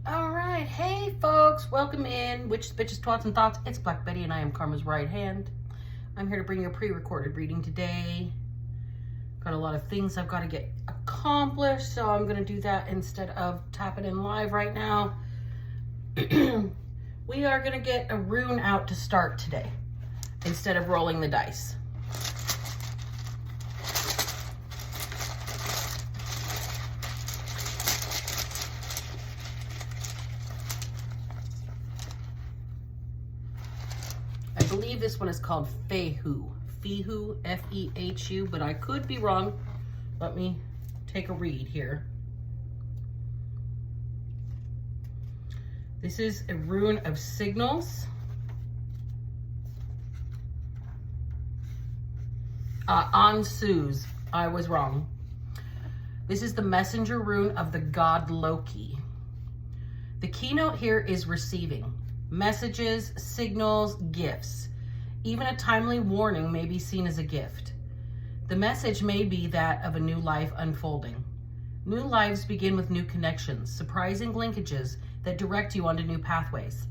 All right, hey folks, welcome in. Witches, bitches, twats, and thoughts. It's Black Betty, and I am Karma's right hand. I'm here to bring you a pre-recorded reading today. Got a lot of things I've got to get accomplished, so I'm going to do that instead of tapping in live right now. We are going to get a rune out to start today instead of rolling the dice. I believe this one is called Fehu. Fehu, F-E-H-U, but I could be wrong. Let me take a read here. This is a rune of signals. Ansus, I was wrong. This is the messenger rune of the god Loki. The keynote here is receiving. Messages, signals, gifts. Even a timely warning may be seen as a gift. The message may be that of a new life unfolding. New lives begin with new connections, surprising linkages that direct you onto new pathways.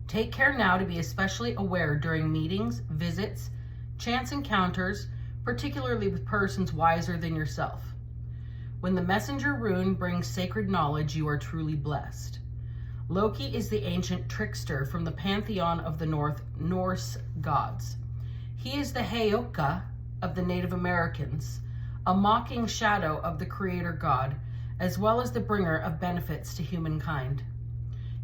Take care now to be especially aware during meetings, visits, chance encounters, particularly with persons wiser than yourself. When the messenger rune brings sacred knowledge, you are truly blessed. Loki is the ancient trickster from the pantheon of the Norse gods. He is the Heyoka of the Native Americans, a mocking shadow of the creator god, as well as the bringer of benefits to humankind.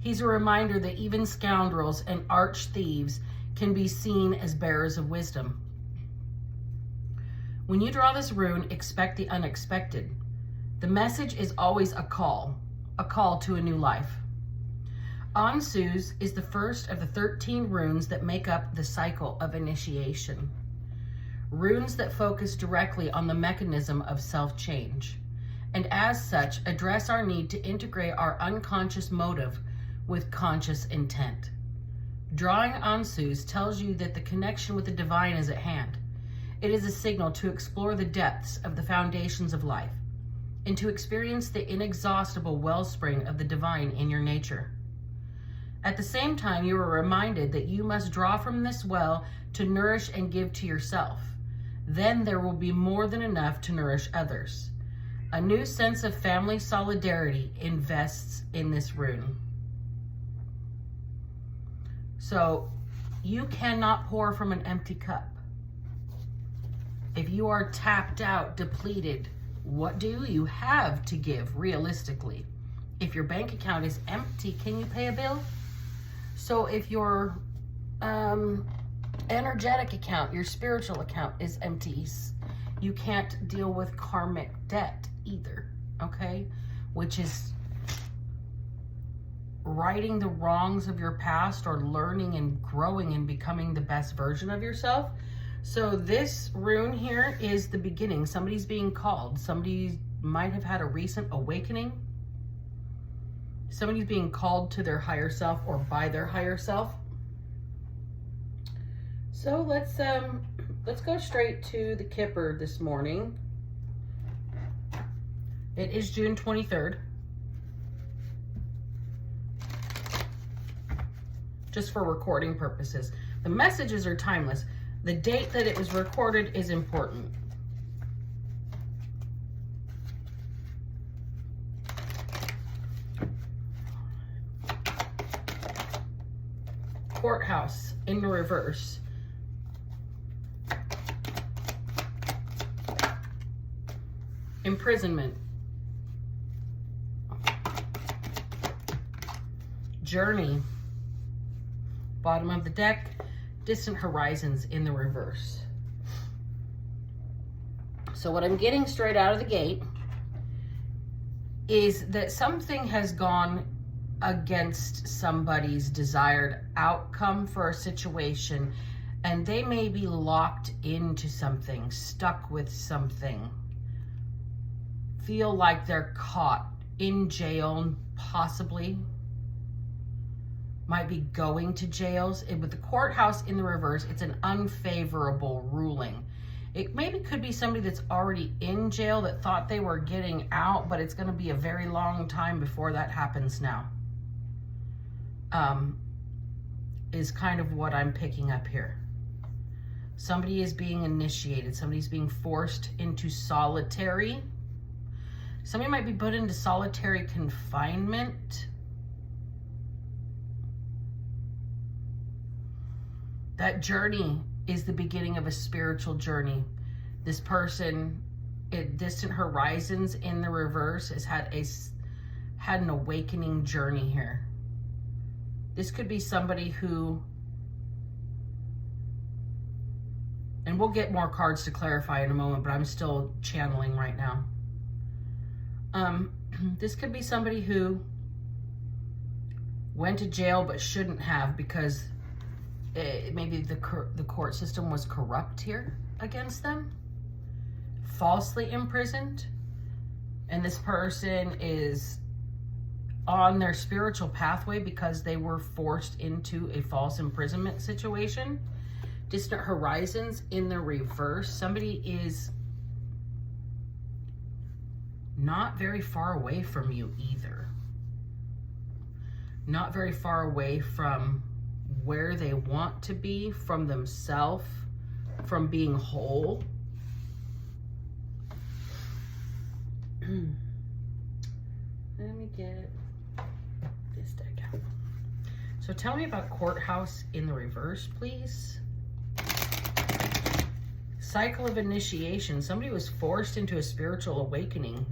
He's a reminder that even scoundrels and arch thieves can be seen as bearers of wisdom. When you draw this rune, expect the unexpected. The message is always a call to a new life. Ansus is the first of the 13 runes that make up the cycle of initiation. Runes that focus directly on the mechanism of self-change, and as such address our need to integrate our unconscious motive with conscious intent. Drawing Ansus tells you that the connection with the divine is at hand. It is a signal to explore the depths of the foundations of life and to experience the inexhaustible wellspring of the divine in your nature. At the same time, you are reminded that you must draw from this well to nourish and give to yourself. Then there will be more than enough to nourish others. A new sense of family solidarity invests in this rune. So you cannot pour from an empty cup. If you are tapped out, depleted, what do you have to give realistically? If your bank account is empty, can you pay a bill? So if your energetic account, your spiritual account is empty, you can't deal with karmic debt either, okay? Which is righting the wrongs of your past or learning and growing and becoming the best version of yourself. So this rune here is the beginning. Somebody's being called. Somebody might have had a recent awakening. Somebody's being called to their higher self or by their higher self. So let's go straight to the Kipper this morning. It is June 23rd. Just for recording purposes. The messages are timeless. The date that it was recorded is important. Courthouse in reverse. Imprisonment. Journey. Bottom of the deck. Distant horizons in the reverse. So what I'm getting straight out of the gate is that something has gone against somebody's desired outcome for a situation, and they may be locked into something, stuck with something, feel like they're caught in jail, possibly might be going to jails. With the courthouse in the reverse, it's an unfavorable ruling. It maybe could be somebody that's already in jail that thought they were getting out, but it's going to be a very long time before that happens now. Is kind of what I'm picking up here. Somebody is being initiated. Somebody's being forced into solitary. Somebody might be put into solitary confinement. That journey is the beginning of a spiritual journey. This person, at distant horizons in the reverse, has had an awakening journey here. This could be somebody who, and we'll get more cards to clarify in a moment, but I'm still channeling right now. This could be somebody who went to jail but shouldn't have, because maybe the court system was corrupt here against them, falsely imprisoned, and this person is on their spiritual pathway because they were forced into a false imprisonment situation. Distant horizons in the reverse. Somebody is not very far away from you either. Not very far away from where they want to be, from themselves, from being whole. Let me get this deck out. So tell me about courthouse in the reverse, please. Cycle of initiation. Somebody was forced into a spiritual awakening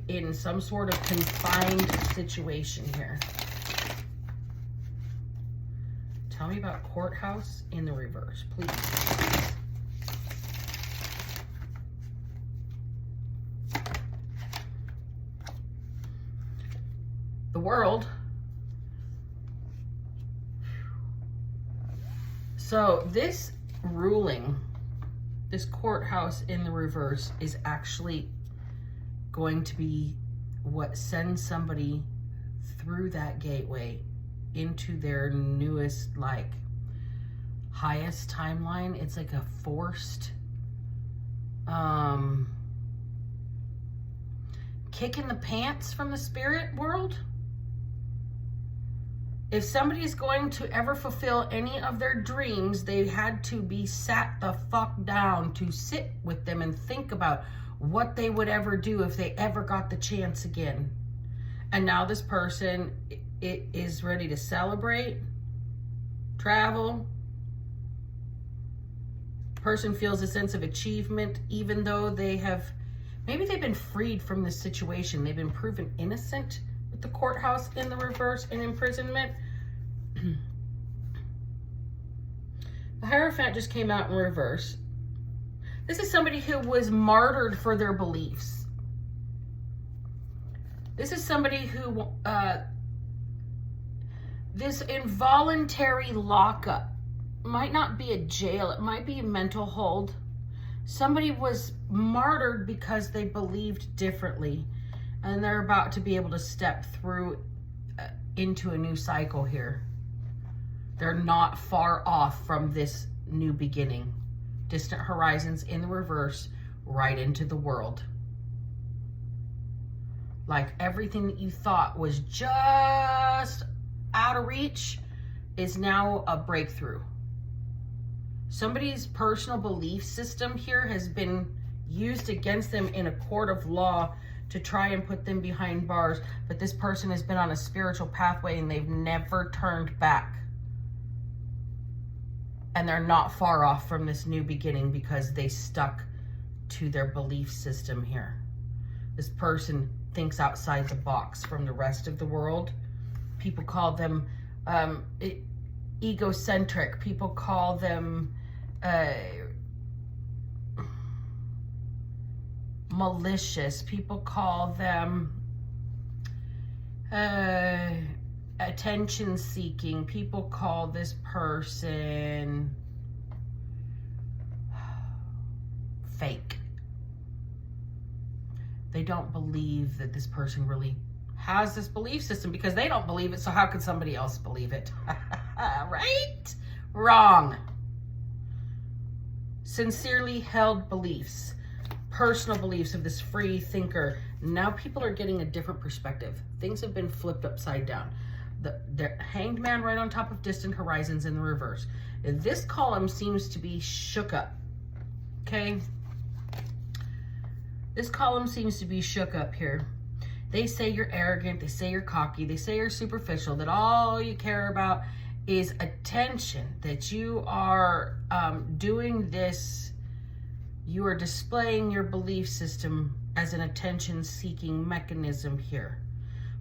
in some sort of confined situation here. Tell me about courthouse in the reverse, please. The world. So this ruling, this courthouse in the reverse, is actually going to be what sends somebody through that gateway into their newest, like, highest timeline. It's like a forced kick in the pants from the spirit world. If somebody is going to ever fulfill any of their dreams, they had to be sat the fuck down to sit with them and think about what they would ever do if they ever got the chance again. And now this person is ready to celebrate, travel. Person feels a sense of achievement, even though maybe they've been freed from this situation. They've been proven innocent with the courthouse in the reverse and imprisonment. The Hierophant just came out in reverse. This is somebody who was martyred for their beliefs. This is somebody who, this involuntary lockup might not be a jail, it might be a mental hold. Somebody was martyred because they believed differently, and they're about to be able to step through into a new cycle here. They're not far off from this new beginning. Distant horizons in the reverse, right into the world. Like everything that you thought was just out of reach is now a breakthrough. Somebody's personal belief system here has been used against them in a court of law to try and put them behind bars, but this person has been on a spiritual pathway and they've never turned back. And they're not far off from this new beginning because they stuck to their belief system here. This person thinks outside the box from the rest of the world. People call them egocentric. People call them malicious. People call them attention seeking. People call this person fake. They don't believe that this person really has this belief system because they don't believe it, so how could somebody else believe it? Right? Wrong. sincerely held beliefs, personal beliefs of this free thinker. Now people are getting a different perspective. Things have been flipped upside down. The hanged man right on top of distant horizons in the reverse. This column seems to be shook up. Okay? This column seems to be shook up here. They say you're arrogant, they say you're cocky, they say you're superficial, that all you care about is attention, that you are doing this, you are displaying your belief system as an attention-seeking mechanism here.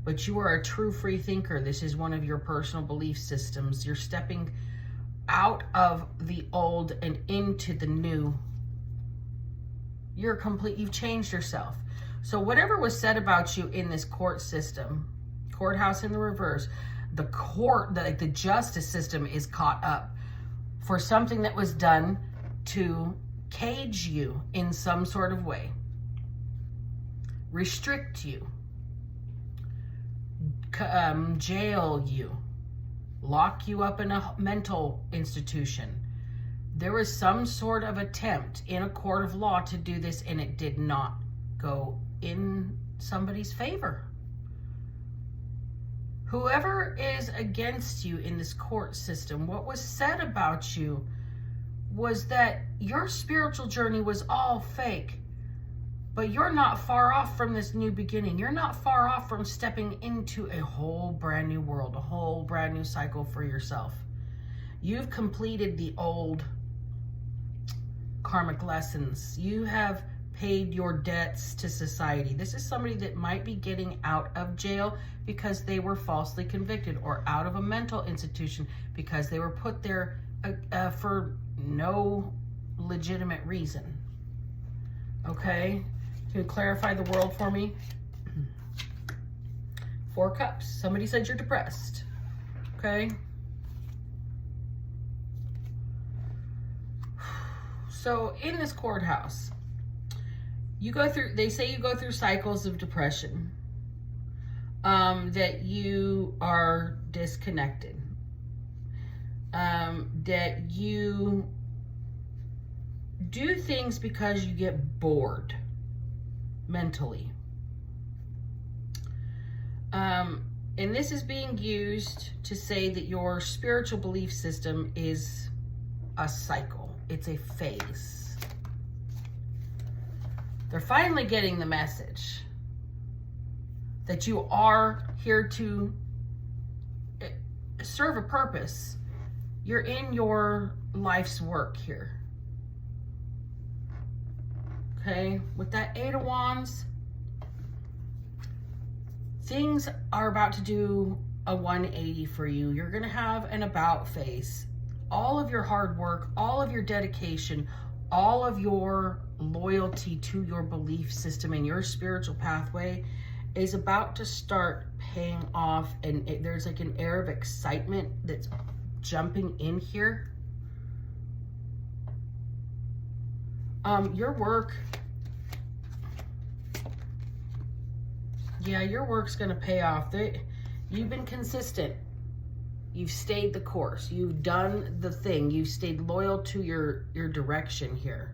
But you are a true free thinker. This is one of your personal belief systems. You're stepping out of the old and into the new. You've changed yourself. So whatever was said about you in this court system, courthouse in the reverse, the justice system is caught up for something that was done to cage you in some sort of way, restrict you, jail you, lock you up in a mental institution. There was some sort of attempt in a court of law to do this, and it did not go in somebody's favor. Whoever is against you in this court system, what was said about you was that your spiritual journey was all fake, but you're not far off from this new beginning. You're not far off from stepping into a whole brand new world, a whole brand new cycle for yourself. You've completed the old karmic lessons. You have paid your debts to society. This is somebody that might be getting out of jail because they were falsely convicted, or out of a mental institution because they were put there for no legitimate reason. Okay? Can you clarify the world for me? 4 cups. Somebody said you're depressed. Okay? So in this courthouse, they say you go through cycles of depression, that you are disconnected, that you do things because you get bored mentally. And this is being used to say that your spiritual belief system is a cycle. It's a phase. They're finally getting the message that you are here to serve a purpose. You're in your life's work here. Okay, with that 8 of Wands, things are about to do a 180 for you. You're going to have an about face. All of your hard work, all of your dedication, all of your loyalty to your belief system and your spiritual pathway is about to start paying off, and there's like an air of excitement that's jumping in here. Your work, your work's gonna pay off. You've been consistent. You've stayed the course. You've done the thing. You've stayed loyal to your direction here.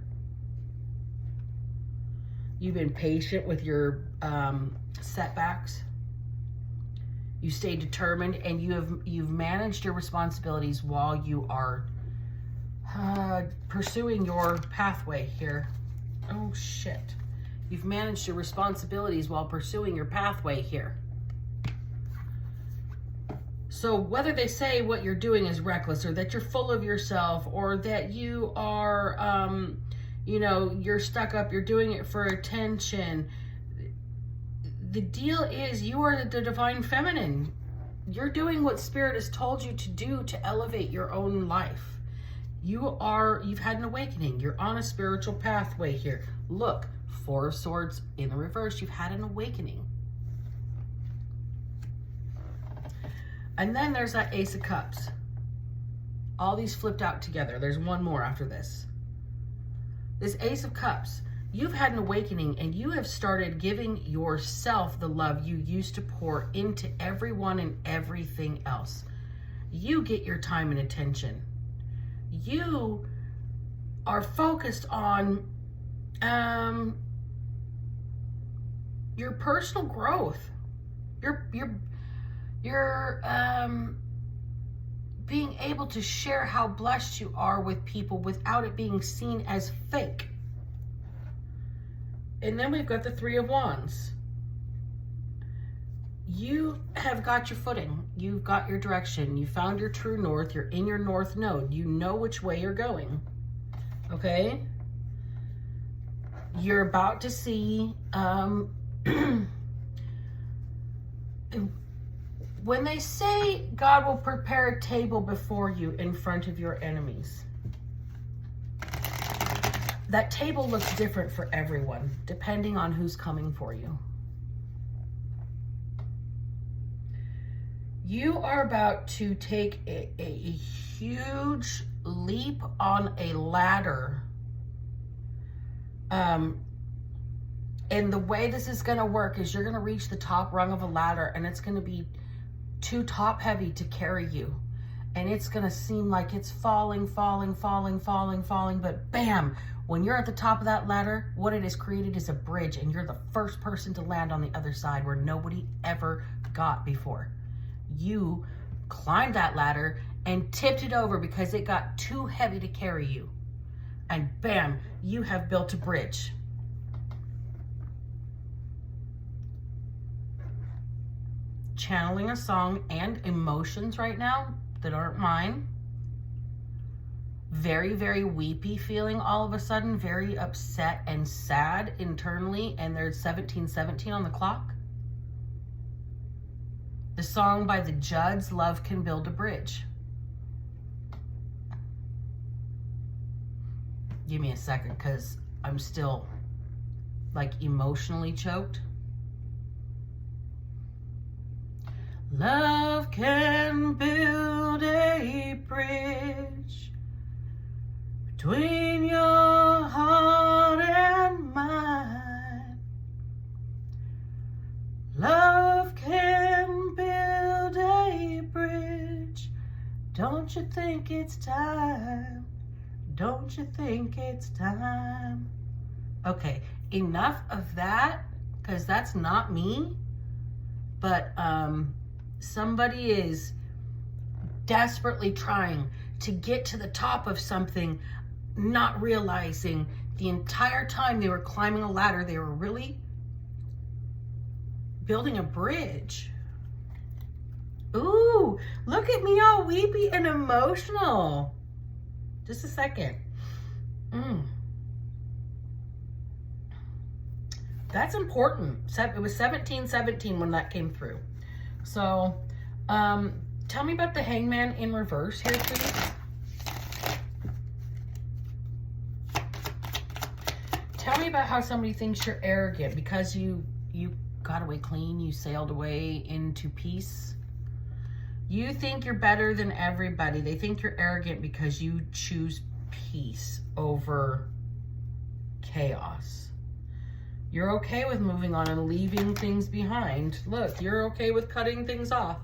You've been patient with your setbacks. You stay determined, and you've managed your responsibilities while you are pursuing your pathway here. Oh shit. You've managed your responsibilities while pursuing your pathway here. So whether they say what you're doing is reckless, or that you're full of yourself, or that you are, you're stuck up, you're doing it for attention, the deal is you are the divine feminine. You're doing what Spirit has told you to do to elevate your own life. You've had an awakening. You're on a spiritual pathway here. Look, 4 of Swords in the reverse. You've had an awakening. And then there's that Ace of Cups. All these flipped out together. There's one more after this. This Ace of Cups. You've had an awakening, and you have started giving yourself the love you used to pour into everyone and everything else. You get your time and attention. You are focused on your personal growth, your being able to share how blessed you are with people without it being seen as fake. And then we've got the Three of Wands. You have got your footing. You've got your direction. You found your true north. You're in your north node. You know which way you're going. Okay? You're about to see, when they say God will prepare a table before you in front of your enemies, that table looks different for everyone, depending on who's coming for you. You are about to take a huge leap on a ladder. And the way this is going to work is you're going to reach the top rung of a ladder, and it's going to be too top heavy to carry you. And it's going to seem like it's falling, but bam, when you're at the top of that ladder, what it has created is a bridge, and you're the first person to land on the other side where nobody ever got before. You climbed that ladder and tipped it over because it got too heavy to carry you. And bam, you have built a bridge. Channeling a song and emotions right now that aren't mine. Very, very weepy feeling all of a sudden, very upset and sad internally, and there's 1717 on the clock. The song by the Judds, Love Can Build a Bridge. Give me a second, because I'm still like emotionally choked. Love can build a bridge between your heart and mine. Love can build a bridge. Don't you think it's time? Don't you think it's time? Okay, enough of that, because that's not me. But somebody is desperately trying to get to the top of something, not realizing the entire time they were climbing a ladder, they were really building a bridge. Ooh, look at me all weepy and emotional. Just a second. That's important. It was 1717 when that came through. So, tell me about the Hangman in reverse here, please. Tell me about how somebody thinks you're arrogant because you got away clean, you sailed away into peace. You think you're better than everybody. They think you're arrogant because you choose peace over chaos. You're okay with moving on and leaving things behind. Look, you're okay with cutting things off.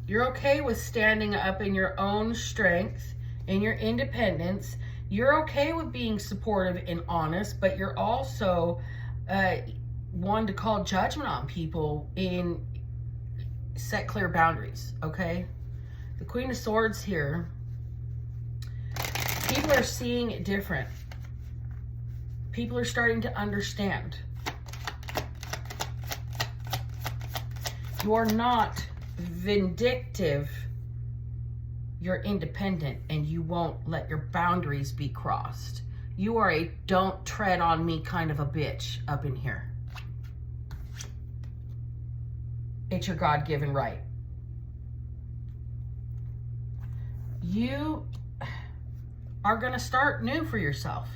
You're okay with standing up in your own strength, in your independence. You're okay with being supportive and honest, but you're also one to call judgment on people and set clear boundaries, okay? The Queen of Swords here, people are seeing it different. People are starting to understand. You are not vindictive. You're independent, and you won't let your boundaries be crossed. You are a don't tread on me kind of a bitch up in here. It's your God-given right. You are going to start new for yourself.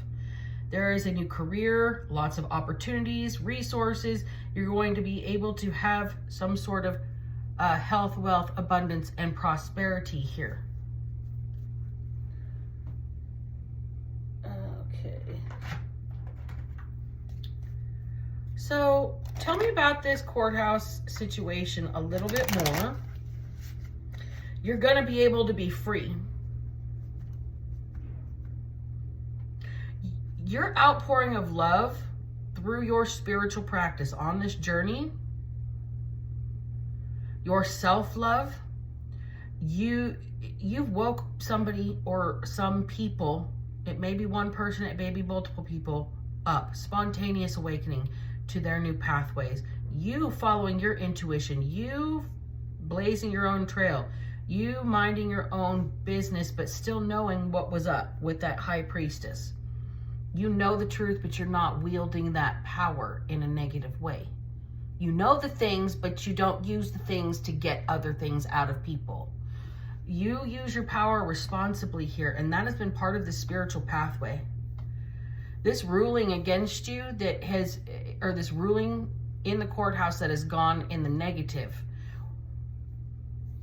There is a new career, lots of opportunities, resources. You're going to be able to have some sort of health, wealth, abundance, and prosperity here. Okay. So tell me about this courthouse situation a little bit more. You're going to be able to be free. your outpouring of love through your spiritual practice on this journey, your self-love, you've woke somebody or some people, it may be one person, it may be multiple people, up, spontaneous awakening to their new pathways. You following your intuition, you blazing your own trail, you minding your own business, but still knowing what was up with that high priestess. You know the truth, but you're not wielding that power in a negative way. You know the things, but you don't use the things to get other things out of people. You use your power responsibly here, and that has been part of the spiritual pathway. This ruling against you that has, or this ruling in the courthouse that has gone in the negative,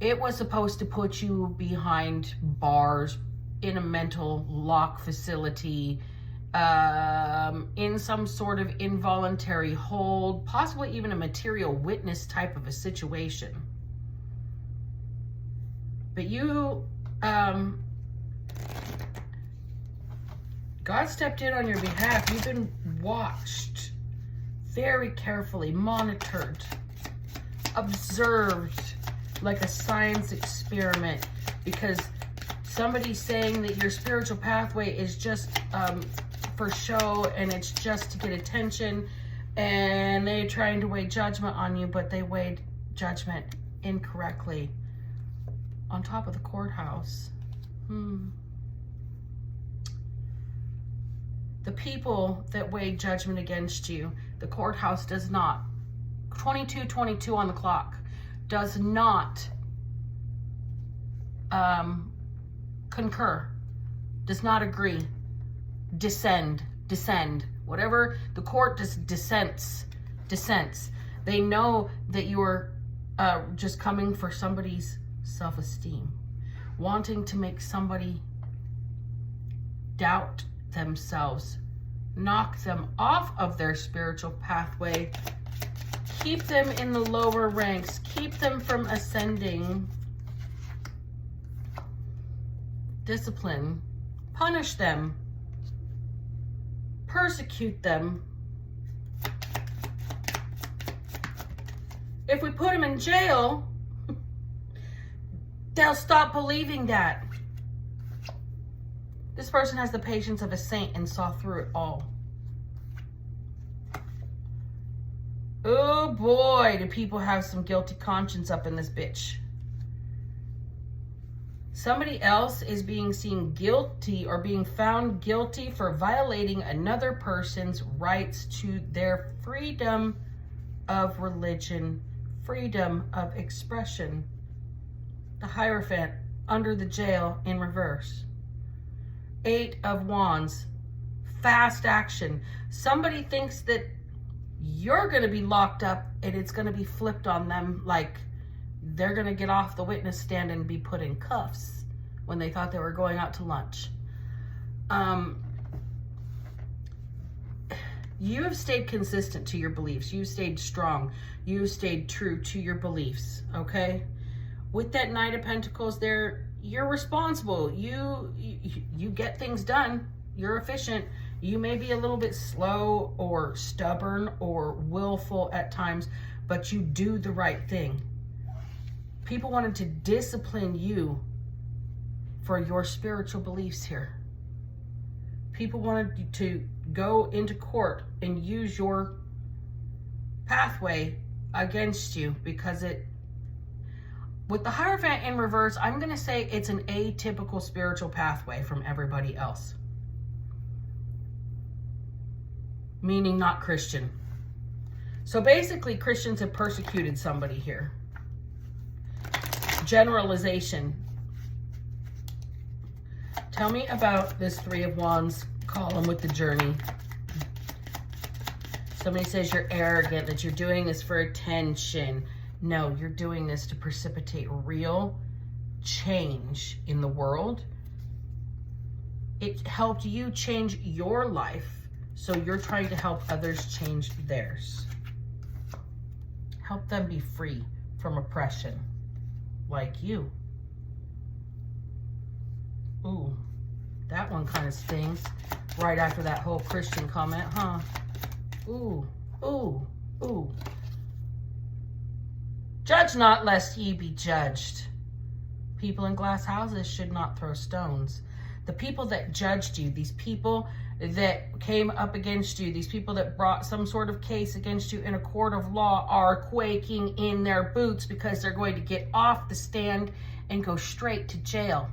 it was supposed to put you behind bars, in a mental lock facility, in some sort of involuntary hold, possibly even a material witness type of a situation. But you, God stepped in on your behalf. You've been watched very carefully, monitored, observed like a science experiment, because somebody's saying that your spiritual pathway is just for show and it's just to get attention, and they're trying to weigh judgment on you, but they weighed judgment incorrectly on top of the courthouse. The people that weighed judgment against you, the courthouse does not. 22:22 on the clock does not concur, does not agree, descend, whatever the court just dissents. They know that you are just coming for somebody's self-esteem, wanting to make somebody doubt themselves, knock them off of their spiritual pathway, keep them in the lower ranks, keep them from ascending, discipline, punish them, persecute them. If we put them in jail, they'll stop believing that. This person has the patience of a saint and saw through it all. Oh boy, do people have some guilty conscience up in this bitch. Somebody else is being seen guilty or being found guilty for violating another person's rights to their freedom of religion, freedom of expression. The Hierophant under the jail in reverse. 8 of Wands, fast action. Somebody thinks that you're going to be locked up and it's going to be flipped on them, like they're going to get off the witness stand and be put in cuffs when they thought they were going out to lunch. You have stayed consistent to your beliefs. You stayed strong. You stayed true to your beliefs, okay? With that Knight of Pentacles there, you're responsible. You get things done. You're efficient. You may be a little bit slow or stubborn or willful at times, but you do the right thing. People wanted to discipline you for your spiritual beliefs here. People wanted you to go into court and use your pathway against you because with the Hierophant in reverse, I'm going to say it's an atypical spiritual pathway from everybody else. Meaning not Christian. So basically, Christians have persecuted somebody here. Generalization. Tell me about this 3 of Wands column with the journey. Somebody says you're arrogant, that you're doing this for attention. No, you're doing this to precipitate real change in the world. It helped you change your life, so you're trying to help others change theirs. Help them be free from oppression, like you. Ooh, That one kind of stings right after that whole Christian comment, huh? Ooh, ooh, ooh. Judge not, lest ye be judged. People in glass houses should not throw stones. The people that judged you, these people that came up against you, these people that brought some sort of case against you in a court of law are quaking in their boots because they're going to get off the stand and go straight to jail.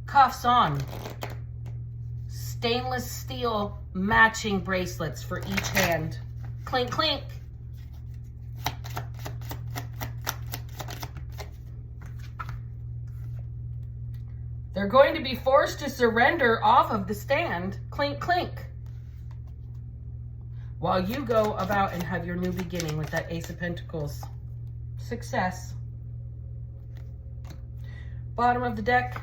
Cuffs on. Stainless steel matching bracelets for each hand. Clink, clink. They're going to be forced to surrender off of the stand. Clink, clink. While you go about and have your new beginning with that Ace of Pentacles. Success. Bottom of the deck.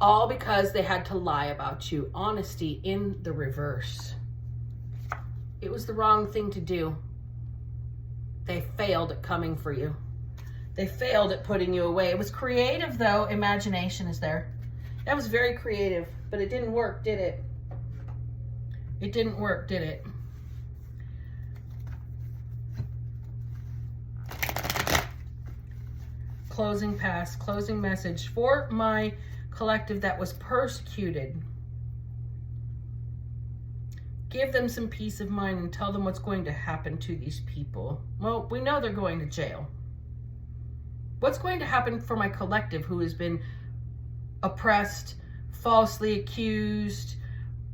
All because they had to lie about you. Honesty in the reverse. It was the wrong thing to do. They failed at coming for you. They failed at putting you away. It was creative, though. Imagination is there. That was very creative, but it didn't work, did it? It didn't work, did it? Closing past, closing message for my collective that was persecuted. Give them some peace of mind and tell them what's going to happen to these people. Well, we know they're going to jail. What's going to happen for my collective who has been oppressed, falsely accused,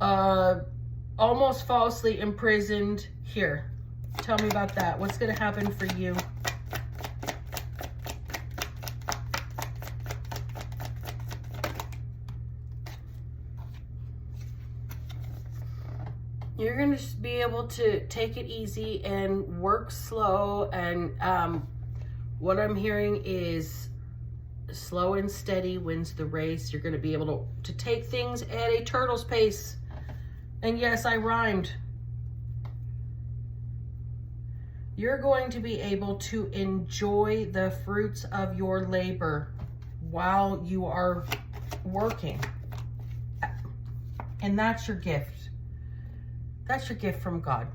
almost falsely imprisoned? Here, tell me about that. What's going to happen for you? You're going to be able to take it easy and work slow. And what I'm hearing is slow and steady wins the race. You're going to be able to take things at a turtle's pace. And yes, I rhymed. You're going to be able to enjoy the fruits of your labor while you are working. And that's your gift. That's your gift from God.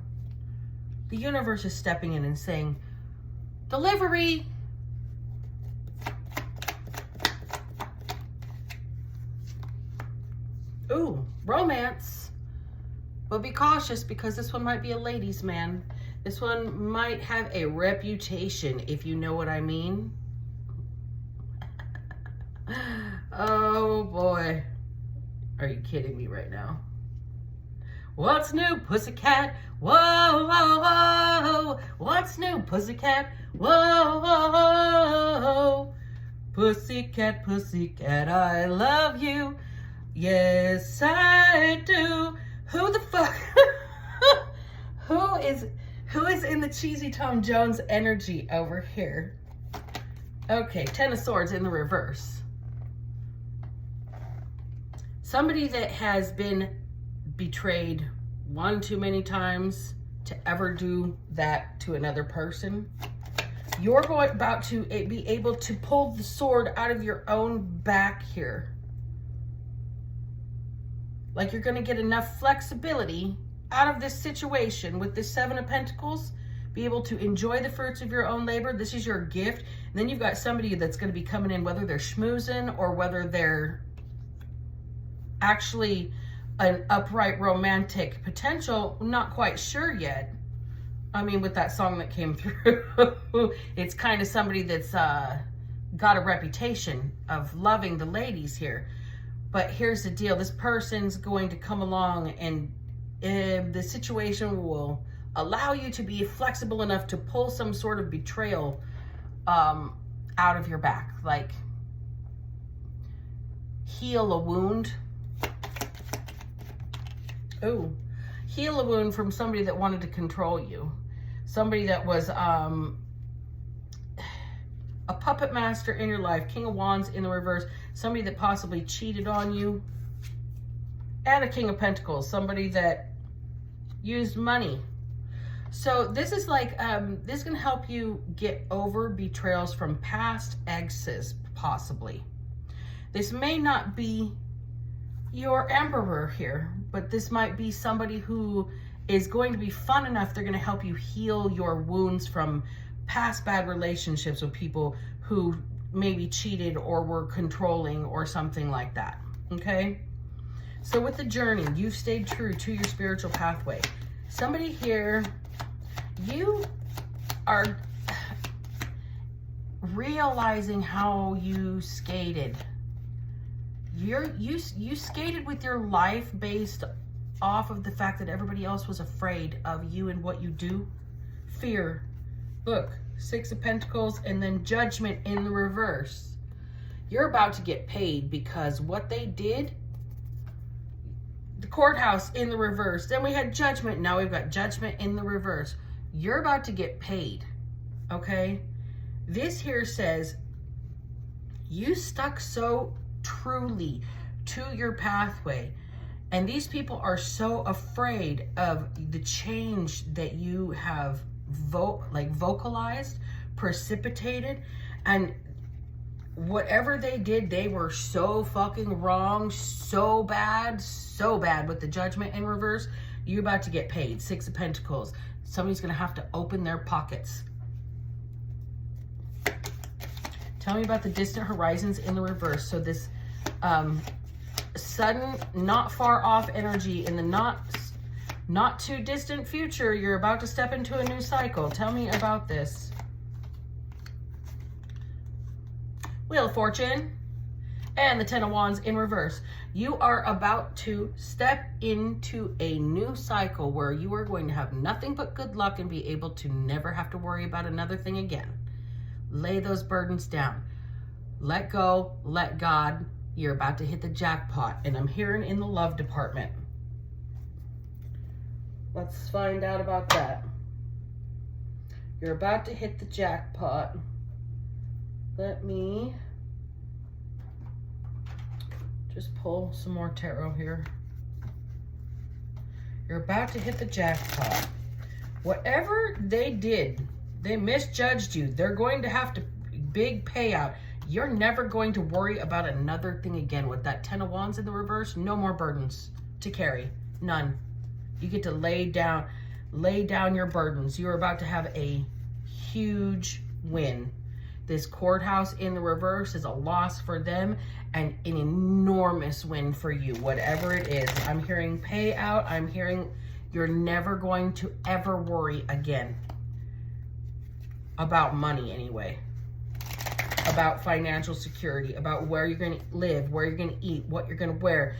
The universe is stepping in and saying, delivery. Ooh, romance. But be cautious because this one might be a ladies' man. This one might have a reputation, if you know what I mean. Oh boy. Are you kidding me right now? What's new, pussycat? Whoa, whoa, whoa. What's new, pussycat? Whoa, whoa, whoa. Pussycat, pussycat, I love you. Yes, I do. Who the fuck? Who is in the cheesy Tom Jones energy over here? Okay, Ten of Swords in the reverse. Somebody that has been betrayed one too many times to ever do that to another person. You're about to be able to pull the sword out of your own back here. Like you're going to get enough flexibility out of this situation with this Seven of Pentacles, be able to enjoy the fruits of your own labor. This is your gift. And then you've got somebody that's going to be coming in, whether they're schmoozing or whether they're actually an upright romantic potential. Not quite sure yet. I mean, with that song that came through, it's kind of somebody that's got a reputation of loving the ladies here. But here's the deal. This person's going to come along and the situation will allow you to be flexible enough to pull some sort of betrayal out of your back. Like heal a wound. Ooh, heal a wound from somebody that wanted to control you. Somebody that was a puppet master in your life. King of Wands in the reverse. Somebody that possibly cheated on you. And a King of Pentacles. Somebody that used money. So this is like, this can help you get over betrayals from past exes, possibly. This may not be your emperor here, but this might be somebody who is going to be fun enough. They're going to help you heal your wounds from past bad relationships with people who maybe cheated or were controlling or something like that. Okay? So with the journey, you've stayed true to your spiritual pathway. Somebody here, you are realizing how you skated. You skated with your life based off of the fact that everybody else was afraid of you and what you do. Fear. Look, 6 of Pentacles and then Judgment in the reverse. You're about to get paid because what they did, the courthouse in the reverse. Then we had Judgment. Now we've got Judgment in the reverse. You're about to get paid. Okay? This here says you stuck so truly to your pathway, and these people are so afraid of the change that you have vocalized, precipitated, and whatever they did, they were so fucking wrong, so bad with the Judgment in reverse. You're about to get paid. 6 of Pentacles. Somebody's gonna have to open their pockets. Tell me about the distant horizons in the reverse. So this sudden, not far off energy in the not too distant future, you're about to step into a new cycle. Tell me about this. Wheel of Fortune and the 10 of Wands in reverse. You are about to step into a new cycle where you are going to have nothing but good luck and be able to never have to worry about another thing again. Lay those burdens down. Let go, let God. You're about to hit the jackpot. And I'm hearing in the love department. Let's find out about that. You're about to hit the jackpot. Let me just pull some more tarot here. You're about to hit the jackpot. Whatever they did, they misjudged you. They're going to have to big payout. You're never going to worry about another thing again. With that 10 of Wands in the reverse, no more burdens to carry. None. You get to lay down your burdens. You're about to have a huge win. This courthouse in the reverse is a loss for them and an enormous win for you, whatever it is. I'm hearing payout. I'm hearing you're never going to ever worry again about money anyway, about financial security, about where you're going to live, where you're going to eat, what you're going to wear,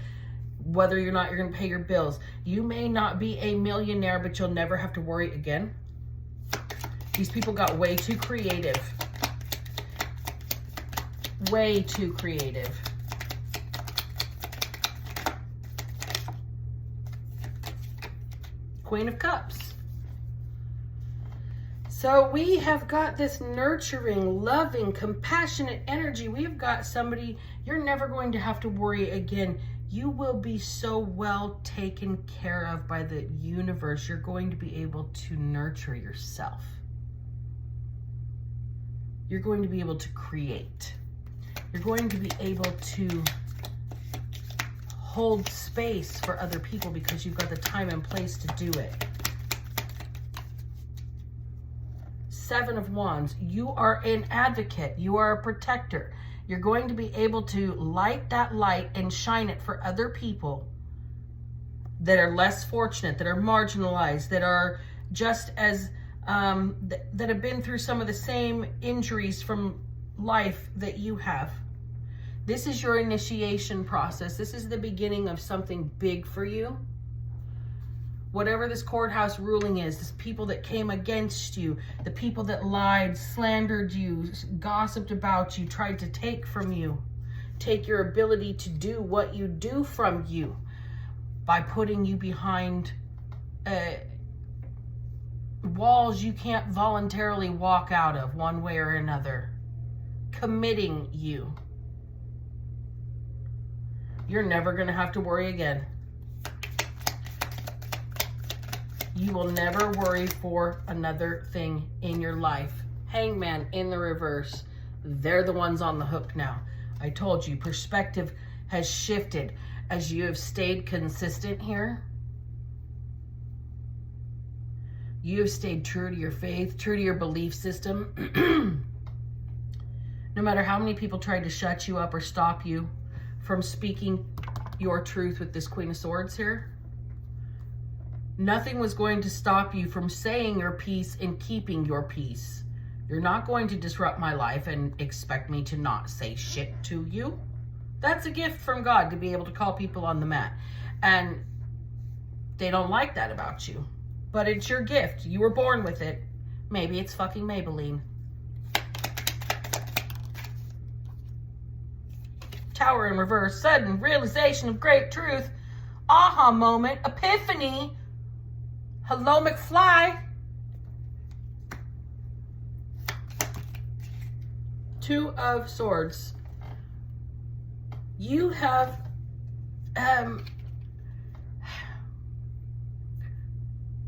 whether or not you're going to pay your bills. You may not be a millionaire, but you'll never have to worry again. These people got way too creative. Way too creative. Queen of Cups. So we have got this nurturing, loving, compassionate energy. We've got somebody, you're never going to have to worry again. You will be so well taken care of by the universe. You're going to be able to nurture yourself. You're going to be able to create. You're going to be able to hold space for other people because you've got the time and place to do it. 7 of Wands, you are an advocate. You are a protector. You're going to be able to light that light and shine it for other people that are less fortunate, that are marginalized, that are just as, that have been through some of the same injuries from life that you have. This is your initiation process. This is the beginning of something big for you. Whatever this courthouse ruling is, this people that came against you, the people that lied, slandered you, gossiped about you, tried to take from you, take your ability to do what you do from you by putting you behind walls you can't voluntarily walk out of one way or another, committing you. You're never going to have to worry again. You will never worry for another thing in your life. Hangman in the reverse. They're the ones on the hook now. I told you, perspective has shifted. as you have stayed consistent here. You have stayed true to your faith, true to your belief system. No matter how many people tried to shut you up or stop you from speaking your truth with this Queen of Swords here, nothing was going to stop you from saying your piece and keeping your peace. You're not going to disrupt my life and expect me to not say shit to you. That's a gift from God, to be able to call people on the mat. And they don't like that about you. But it's your gift. You were born with it. Maybe it's fucking Maybelline. Tower in reverse. Sudden realization of great truth. Aha moment. Epiphany. Hello, McFly. Two of Swords. You have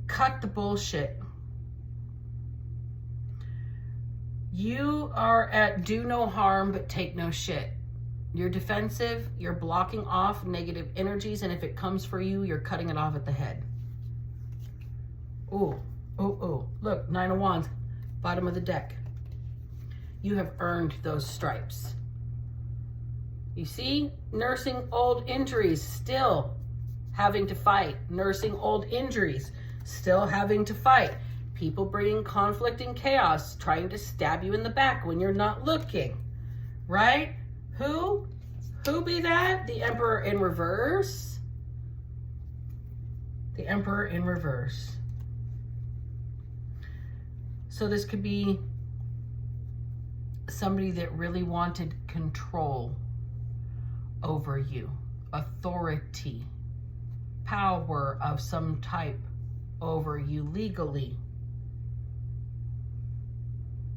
cut the bullshit. You are at do no harm but take no shit. You're defensive, you're blocking off negative energies, and if it comes for you, you're cutting it off at the head. Ooh, ooh, ooh. Look, 9 of Wands, bottom of the deck. You have earned those stripes. You see, nursing old injuries, still having to fight. Nursing old injuries, still having to fight. People bringing conflict and chaos, trying to stab you in the back when you're not looking, right? Who be that? The Emperor in reverse. The Emperor in reverse. So this could be somebody that really wanted control over you, authority, power of some type over you legally.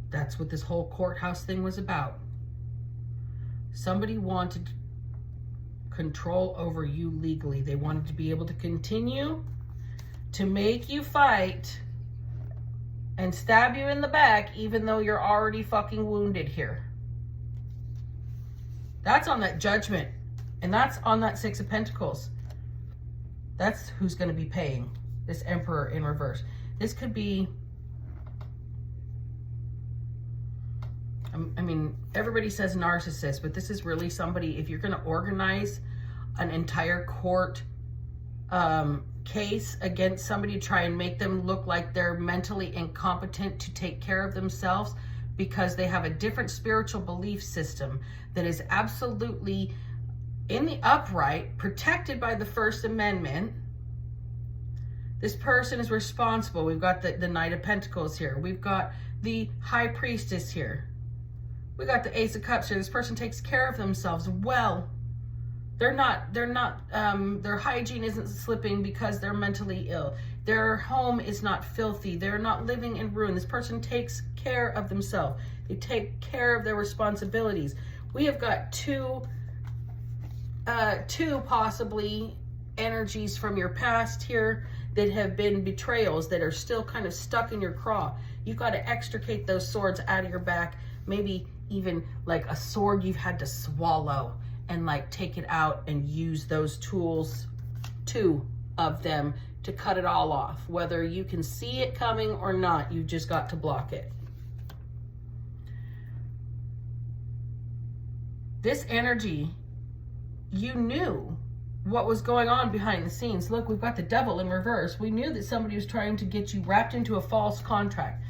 That's what this whole courthouse thing was about. Somebody wanted control over you legally. They wanted to be able to continue to make you fight and stab you in the back even though you're already fucking wounded here. That's on that Judgment, and that's on that Six of Pentacles. That's who's going to be paying, this Emperor in reverse. This could be, I mean, everybody says narcissist, but this is really somebody, if you're going to organize an entire court case against somebody, try and make them look like they're mentally incompetent to take care of themselves because they have a different spiritual belief system that is absolutely in the upright, protected by the First Amendment. This person is responsible. We've got the Knight of Pentacles here. We've got the High Priestess here. We got the Ace of Cups here. This person takes care of themselves well. Their hygiene isn't slipping because they're mentally ill. Their home is not filthy. They're not living in ruin. This person takes care of themselves. They take care of their responsibilities. We have got two possibly energies from your past here that have been betrayals that are still kind of stuck in your craw. You've got to extricate those swords out of your back. Maybe even like a sword you've had to swallow and like take it out and use those tools, 2 of them, to cut it all off. Whether you can see it coming or not, you just got to block it. This energy, you knew what was going on behind the scenes. Look, we've got the Devil in reverse. We knew that somebody was trying to get you wrapped into a false contract,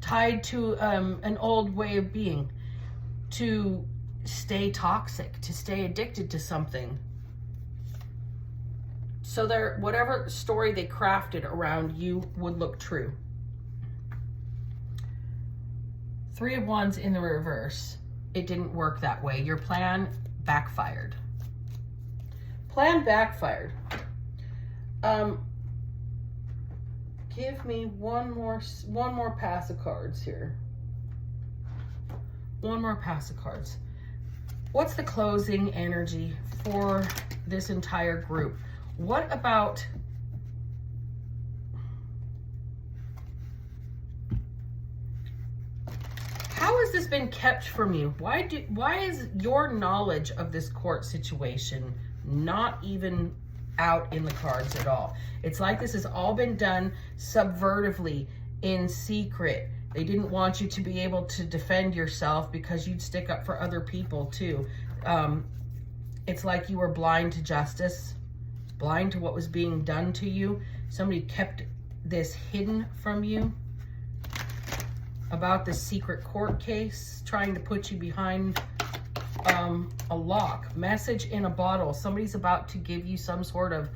tied to an old way of being, to stay toxic, to stay addicted to something. So whatever story they crafted around you would look true. 3 of Wands in the reverse. It didn't work that way. Your plan backfired. Plan backfired. Give me one more pass of cards here. One more pass of cards. What's the closing energy for this entire group? What about how has this been kept from you? Why is your knowledge of this court situation not even out in the cards at all. It's like this has all been done subvertively, in secret. They didn't want you to be able to defend yourself because you'd stick up for other people too. It's like you were blind to justice, blind to what was being done to you. Somebody kept this hidden from you about this secret court case, trying to put you behind a lock. Message in a bottle. Somebody's about to give you some sort of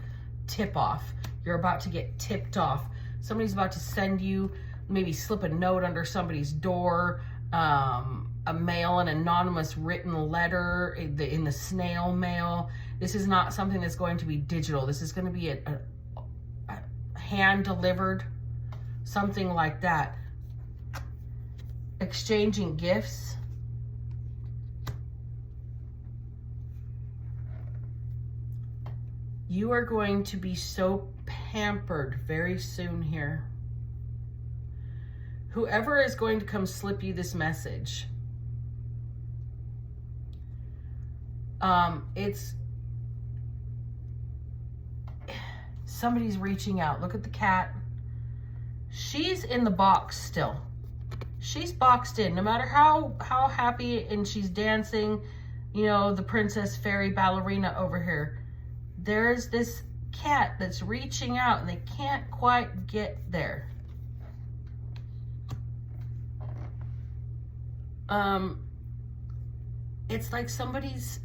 tip off. You're about to get tipped off. Somebody's about to send you, maybe slip a note under somebody's door, an anonymous written letter in the snail mail. This is not something that's going to be digital. This is going to be a hand delivered, something like that. Exchanging gifts. You are going to be so pampered very soon here. Whoever is going to come slip you this message, it's somebody's reaching out. Look at the cat. She's in the box still. She's boxed in. No matter how happy and she's dancing, you know, the princess fairy ballerina over here. There's this cat that's reaching out and they can't quite get there. It's like somebody's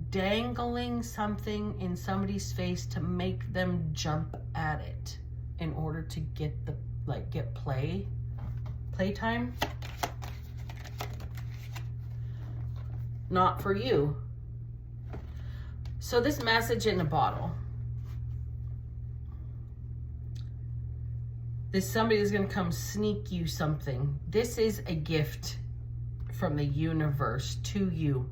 dangling something in somebody's face to make them jump at it in order to get playtime. Not for you. So this message in a bottle. This somebody is going to come sneak you something. This is a gift from the universe to you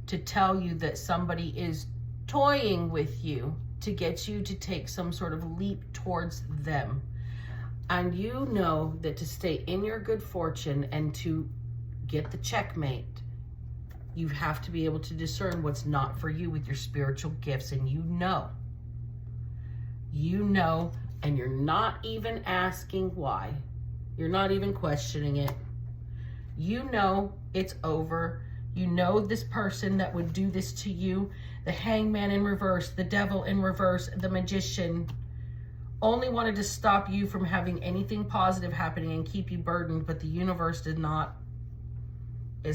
to tell you that somebody is toying with you to get you to take some sort of leap towards them. And you know that to stay in your good fortune and to get the checkmate, you have to be able to discern what's not for you with your spiritual gifts. And you know, and you're not even asking why. You're not even questioning it. You know it's over. You know this person that would do this to you, the hangman in reverse, the devil in reverse, the magician, only wanted to stop you from having anything positive happening and keep you burdened, but the universe is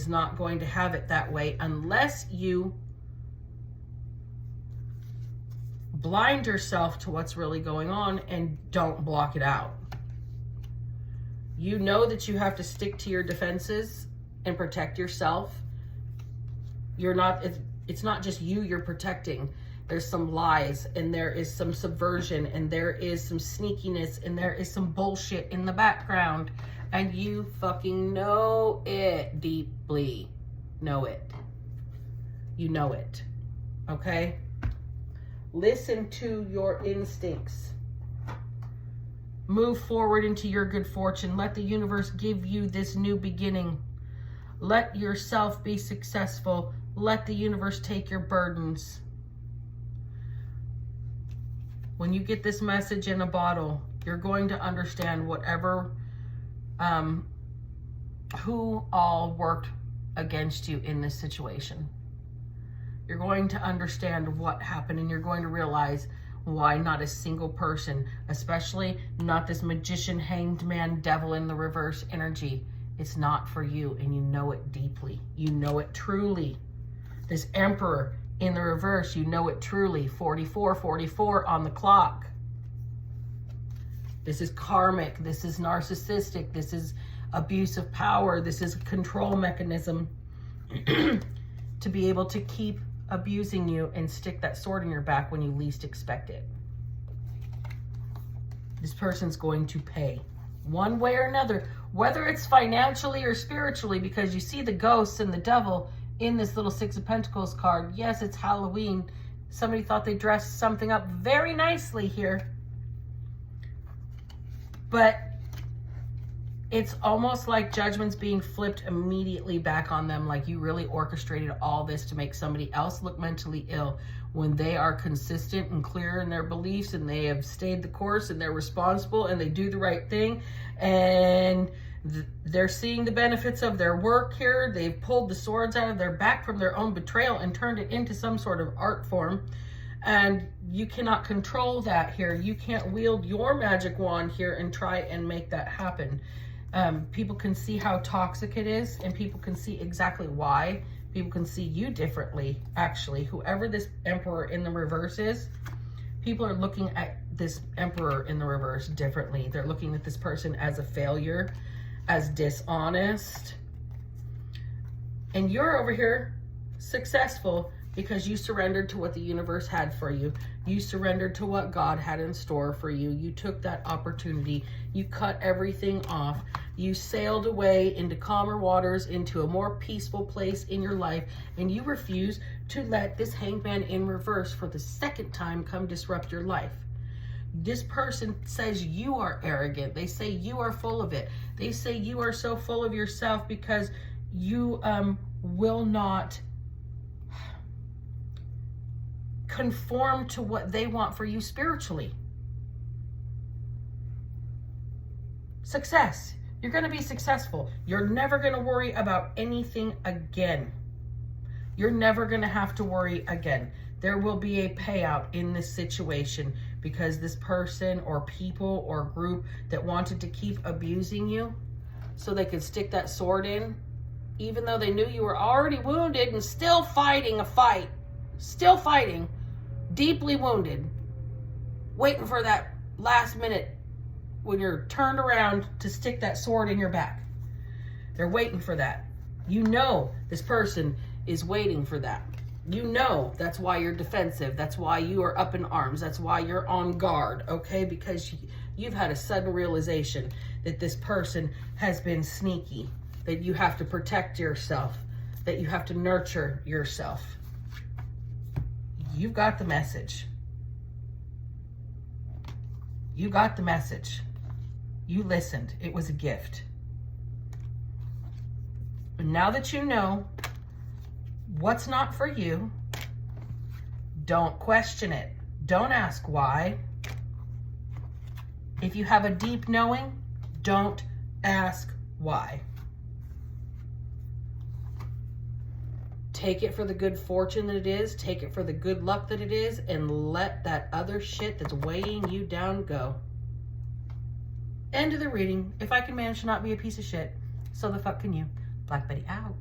not going to have it that way unless you blind yourself to what's really going on and don't block it out. You know that you have to stick to your defenses and protect yourself. It's not just you're protecting. There's some lies, and there is some subversion, and there is some sneakiness, and there is some bullshit in the background. And you fucking know it deeply. Know it. You know it. Okay? Listen to your instincts. Move forward into your good fortune. Let the universe give you this new beginning. Let yourself be successful. Let the universe take your burdens. When you get this message in a bottle, you're going to understand whatever, who all worked against you in this situation. You're going to understand what happened, and you're going to realize why not a single person, especially not this magician, hanged man, devil in the reverse energy. It's not for you, and you know it deeply. You know it truly. This emperor in the reverse, you know it truly. 44 on the clock. This is karmic. This is narcissistic. This is abuse of power. This is a control mechanism to be able to keep abusing you and stick that sword in your back when you least expect it. This person's going to pay one way or another, whether it's financially or spiritually, because you see the ghosts and the devil in this little Six of Pentacles card. Yes, it's Halloween. Somebody thought they dressed something up very nicely here. But it's almost like judgment's being flipped immediately back on them, like you really orchestrated all this to make somebody else look mentally ill, when they are consistent and clear in their beliefs, and they have stayed the course, and they're responsible, and they do the right thing, and they're seeing the benefits of their work here. They've pulled the swords out of their back from their own betrayal and turned it into some sort of art form. And you cannot control that here. You can't wield your magic wand here and try and make that happen. People can see how toxic it is, and people can see exactly why. People can see you differently, actually. Whoever this Emperor in the reverse is, people are looking at this Emperor in the reverse differently. They're looking at this person as a failure, as dishonest. And you're over here successful because you surrendered to what the universe had for you. You surrendered to what God had in store for you. You took that opportunity. You cut everything off. You sailed away into calmer waters, into a more peaceful place in your life, and you refuse to let this hangman in reverse for the second time come disrupt your life. This person says you are arrogant. They say you are full of it. They say you are so full of yourself because you will not conform to what they want for you spiritually. Success. You're going to be successful. You're never going to worry about anything again. You're never going to have to worry again. There will be a payout in this situation because this person or people or group that wanted to keep abusing you so they could stick that sword in, even though they knew you were already wounded and still fighting a fight, still fighting, deeply wounded, waiting for that last minute when you're turned around to stick that sword in your back. They're waiting for that. You know this person is waiting for that. You know that's why you're defensive. That's why you are up in arms. That's why you're on guard, okay? Because you've had a sudden realization that this person has been sneaky, that you have to protect yourself, that you have to nurture yourself. You got the message. You got the message. You listened. It was a gift. And now that you know what's not for you, don't question it. Don't ask why. If you have a deep knowing, don't ask why. Take it for the good fortune that it is. Take it for the good luck that it is. And let that other shit that's weighing you down go. End of the reading. If I can manage to not be a piece of shit, so the fuck can you. Black Betty out.